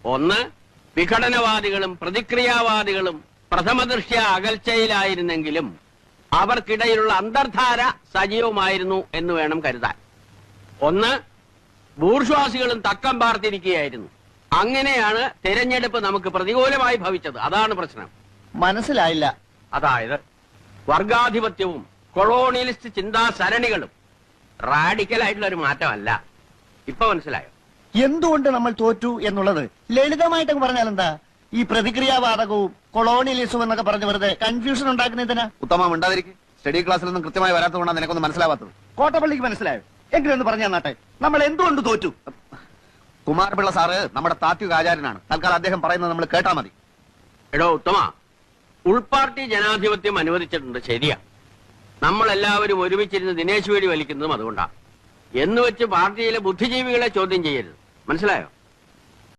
ഒന്ന്, വിഘടനവാദികളും പ്രതിക്രിയാവാദികളും പ്രഥമദൃഷ്ട്യാ അകൽച്ചയിലായിരുന്നെങ്കിലും അവർക്കിടയിലുള്ള അന്തർധാര സജീവമായിരുന്നു എന്ന് വേണം കരുതാൻ. ഒന്ന്, ബൂർഷ്വാസികളും തക്കം പാർത്തിരിക്കുകയായിരുന്നു. അങ്ങനെയാണ് തെരഞ്ഞെടുപ്പ് നമുക്ക് പ്രതികൂലമായി ഭവിച്ചത്. അതാണ് പ്രശ്നം. മനസ്സിലായില്ല. അതായത് വർഗാധിപത്യവും കൊളോണിയലിസ്റ്റ് ചിന്താ സരണികളും റാഡിക്കലായിട്ടുള്ള ഒരു മാറ്റമല്ല. ഇപ്പൊ മനസ്സിലായോ എന്തുകൊണ്ട് നമ്മൾ തോറ്റു എന്നുള്ളത്? ലളിതമായിട്ടൊക്കെ പറഞ്ഞാൽ എന്താ? ഈ പ്രതിക്രിയാവാദകവും കൊളോണിയലിസവും എന്നൊക്കെ പറഞ്ഞ് വെറുതെ കൺഫ്യൂഷൻ ഉണ്ടാക്കുന്നതിനാ. ഉത്തമം ഉണ്ടാതിരിക്കും. സ്റ്റഡി ക്ലാസ്സിൽ നിന്നും കൃത്യമായി വരാത്തതുകൊണ്ടാണ് നിനക്കൊന്നും മനസ്സിലാവാത്തത്. കോട്ടപ്പള്ളിക്ക് മനസ്സിലായോ? എങ്കിലും ഒന്ന് പറഞ്ഞു തന്നാട്ടെ, നമ്മൾ എന്തുകൊണ്ട് തോറ്റു? കുമാരപിള്ള സാറ് നമ്മുടെ താത്വിക ആചാര്യനാണ്. തൽക്കാലം അദ്ദേഹം പറയുന്നത് നമ്മൾ കേട്ടാ മതി. എടോ ഉത്തമ, ഉൾപാർട്ടി ജനാധിപത്യം അനുവദിച്ചിട്ടുണ്ട്, ശരിയാ. നമ്മളെല്ലാവരും ഒരുമിച്ചിരുന്ന് ദിനേശ് വേടി വലിക്കുന്നതും അതുകൊണ്ടാണ്. എന്നുവെച്ച് പാർട്ടിയിലെ ബുദ്ധിജീവികളെ ചോദ്യം ചെയ്യരുത്. മനസ്സിലായോ?